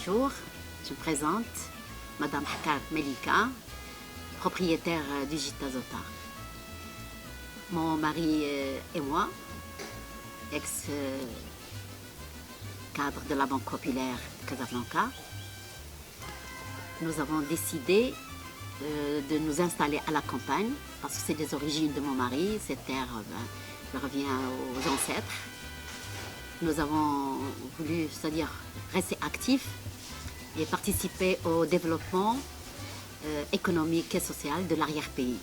bonjour, je me présente, Madame Hakar Melika, propriétaire du gîte Tazota. Mon mari et moi, ex-cadre de la Banque Populaire Casablanca, nous avons décidé de nous installer à la campagne parce que c'est des origines de mon mari, cette terre revient aux ancêtres. Nous avons voulu, c'est-à-dire rester actifs et participer au développement économique et social de l'arrière-pays.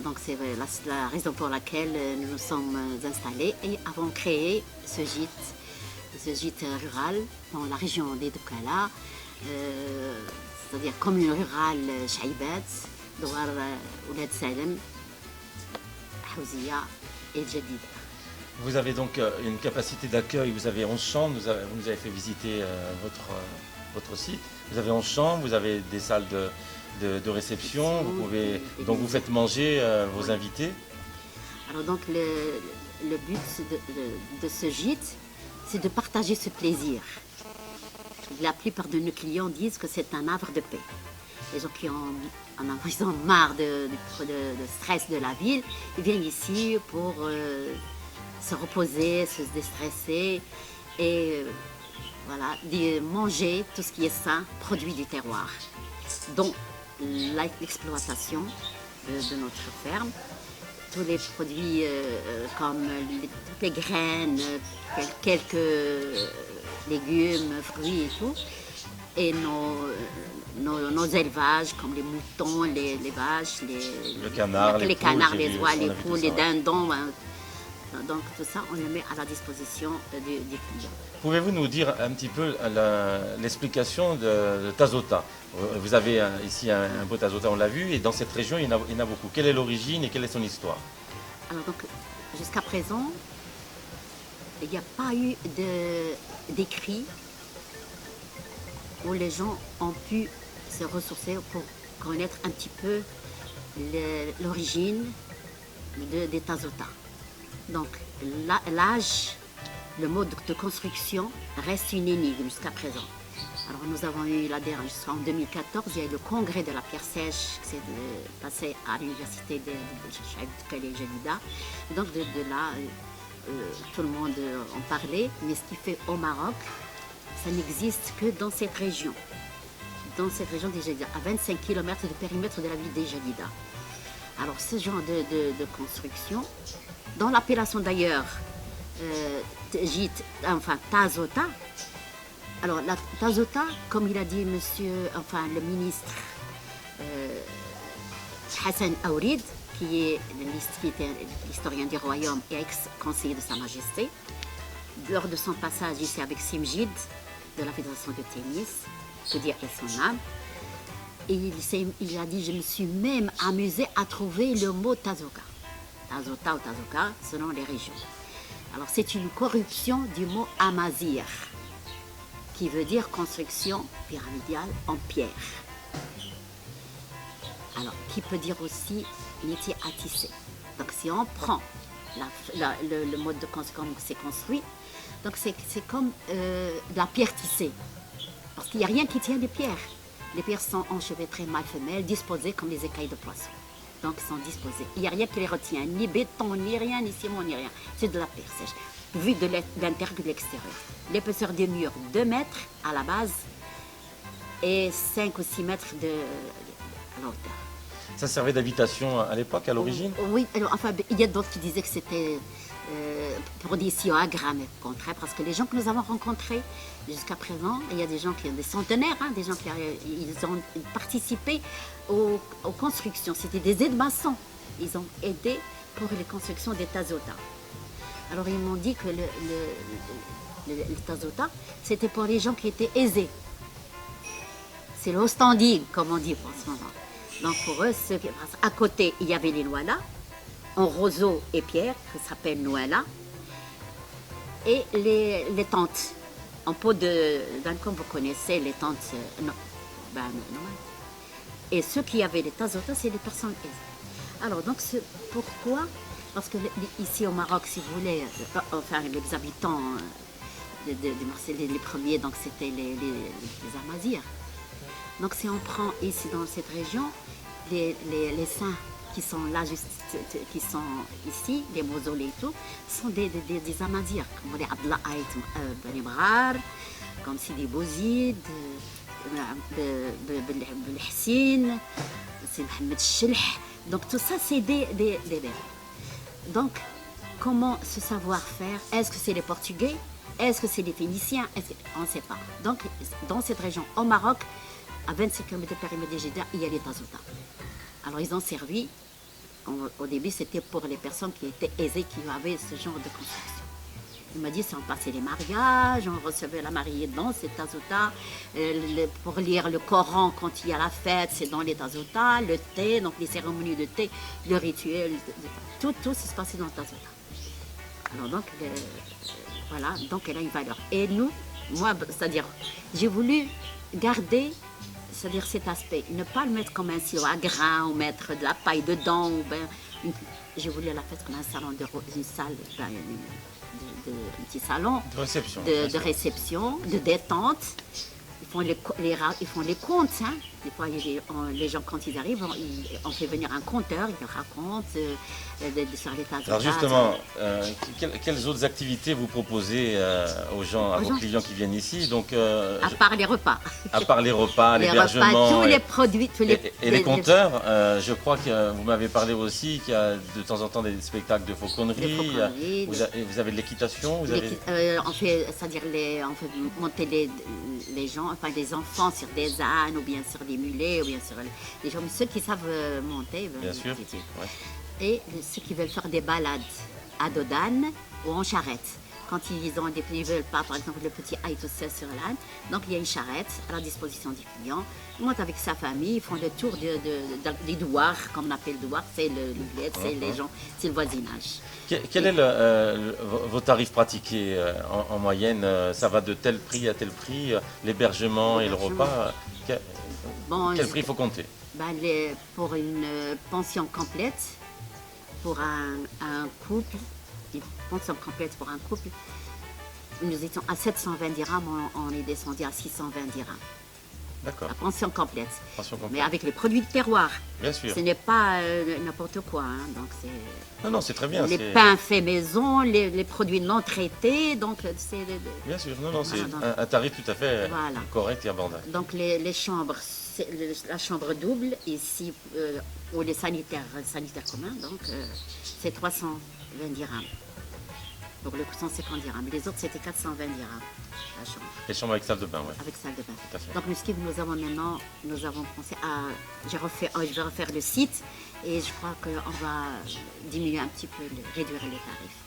Donc c'est la raison pour laquelle nous nous sommes installés et avons créé ce gîte rural dans la région d'Edoukkala, c'est-à-dire commune rurale Chaïbat, Douar Ouled Salem, Houzia et Djedida. Vous avez donc une capacité d'accueil, vous avez 11 chambres, vous nous avez fait visiter votre site. Vous avez 11 chambres, vous avez des salles de réception, donc vous faites manger vos invités. Alors donc le but de ce gîte, c'est de partager ce plaisir. La plupart de nos clients disent que c'est un havre de paix. Les gens qui ils ont marre de stress de la ville, ils viennent ici pour se reposer, se déstresser et voilà, de manger tout ce qui est sain, produit du terroir, dont l'exploitation de notre ferme, tous les produits comme toutes les graines, quelques légumes, fruits et tout, et nos élevages comme les moutons, les vaches, les canards, les oies, les poules, les dindons. Donc tout ça, on le met à la disposition du client. Pouvez-vous nous dire un petit peu l'explication de Tazota? Vous avez ici un beau Tazota, on l'a vu, et dans cette région, il y en a beaucoup. Quelle est l'origine et quelle est son histoire? Alors donc, jusqu'à présent, il n'y a pas eu d'écrit où les gens ont pu se ressourcer pour connaître un petit peu l'origine des Tazota. Donc l'âge, le mode de construction reste une énigme jusqu'à présent. Alors nous avons eu la dernière, jusqu'en 2014, il y a eu le congrès de la pierre sèche qui s'est passé à l'université de Djedida. Donc de là, tout le monde en parlait, mais ce qui fait au Maroc, ça n'existe que dans cette région. Dans cette région de Djedida, à 25 km de périmètre de la ville de Djedida. Alors ce genre de construction, dans l'appellation d'ailleurs gîte, enfin Tazota. Alors la Tazota, comme il a dit le ministre Hassan Aourid, qui était l'historien du royaume et ex-conseiller de Sa Majesté, lors de son passage ici avec Simjid de la Fédération de tennis, que dire est son âme, et il a dit, je me suis même amusé à trouver le mot Tazoka. Tazota ou Tazoka, selon les régions. Alors c'est une corruption du mot Amazir, qui veut dire construction pyramidale en pierre. Alors, qui peut dire aussi métier à tisser. Donc si on prend le mode de construction, comme c'est construit, donc c'est comme de la pierre tissée. Parce qu'il n'y a rien qui tient des pierres. Les pierres sont enchevêtrées mâle-femelle, disposées comme les écailles de poisson. Donc, ils sont disposés. Il n'y a rien qui les retient, ni béton, ni rien, ni ciment, ni rien. C'est de la pierre sèche, vue de l'intérieur et de l'extérieur. L'épaisseur des murs, 2 mètres à la base et 5 ou 6 mètres à la hauteur. Ça servait d'habitation à l'époque, à l'origine? Oui, enfin, il y a d'autres qui disaient que c'était pour des agrammes, au contraire, parce que les gens que nous avons rencontrés jusqu'à présent, il y a des gens qui ont des centenaires, des gens qui ils ont participé aux constructions. C'était des aides-maçons. Ils ont aidé pour les constructions des Tazota. Alors ils m'ont dit que le Tazota, c'était pour les gens qui étaient aisés. C'est le standing, comme on dit en ce moment. Donc pour eux, à côté, il y avait les Nouala, en roseau et pierre, qui s'appelle Nouala, et les tentes, en peau comme vous connaissez, les tentes, non. Et ceux qui avaient les Tazota, c'est les personnes aisées. Alors donc, pourquoi? Parce que ici au Maroc, si vous voulez, enfin les habitants de Marseille, les premiers, donc c'était les Amazirs. Donc si on prend ici dans cette région, les saints qui sont là, qui sont ici, les mausolées et tout, sont des Amazirs, comme les Abdallah Ben Ibrar, comme Sidi Bouzid, Ben Hsine, c'est Mohamed Chelh. Donc tout ça, c'est des Berbères. Donc, comment ce savoir-faire? Est-ce que c'est les Portugais? Est-ce que c'est les Phéniciens? On ne sait pas. Donc, dans cette région, au Maroc, à 25 km de périmètre de Jeddah, il y a les Tazouta. Alors, ils ont servi, au début, c'était pour les personnes qui étaient aisées, qui avaient ce genre de construction. Il m'a dit, c'est on passait les mariages, on recevait la mariée dans ces Tazouta. Pour lire le Coran quand il y a la fête, c'est dans les Tazouta. Le thé, donc les cérémonies de thé, le rituel, tout se passait dans le Tazouta. Alors donc, voilà, donc elle a une valeur. Et nous, moi, c'est-à-dire, j'ai voulu garder, c'est-à-dire cet aspect, ne pas le mettre comme un silo à grains ou mettre de la paille dedans. Ou j'ai voulu la faire comme un salon une salle, un petit salon de réception, de détente. Ils font les contes. Hein. Des fois, les gens, quand ils arrivent, on fait venir un conteur, il raconte sur les tas. Alors justement, quelles autres activités vous proposez aux gens, à vos clients qui viennent ici? Donc, à part les repas. À part les repas, l'hébergement. Tous les produits. Et les conteurs, je crois que vous m'avez parlé aussi qu'il y a de temps en temps des spectacles de fauconnerie. Vous avez de l'équitation? On fait, c'est-à-dire on fait monter les gens, enfin les enfants sur des ânes ou bien sur des mulets ou bien sur les gens, ceux qui savent monter. Bien sûr. Ouais. Et ceux qui veulent faire des balades à dos d'âne ou en charrette. Quand ils veulent pas, par exemple, le petit aille tout seul sur l'âne, donc il y a une charrette à la disposition du client. Ils montent avec sa famille, ils font le tour des douars, comme on appelle douar, c'est le bled, c'est les gens, c'est le voisinage. Quel est vos tarifs pratiqués en moyenne? Ça va de tel prix à tel prix, l'hébergement et le repas? Quel prix il faut compter? Pour une pension complète, pour un couple, une pension complète pour un couple, nous étions à 720 dirhams, on est descendu à 620 dirhams. D'accord. La pension complète. Mais avec les produits de terroir. Bien sûr. Ce n'est pas n'importe quoi. Hein. Donc c'est. Non, c'est très bien. Les pains faits maison, les produits non traités. Donc c'est. Bien sûr. Non, c'est un tarif tout à fait correct et abordable. Donc les chambres, la chambre double ici, ou les sanitaires communs, donc c'est 320 dirhams. Donc le 150 dirhams. Les autres, c'était 420 dirhams, la chambre. Les chambres avec salle de bain, oui. Avec salle de bain. Tout à fait. Donc, ce que nous avons pensé à... Je vais refaire le site et je crois qu'on va diminuer un petit peu, réduire les tarifs.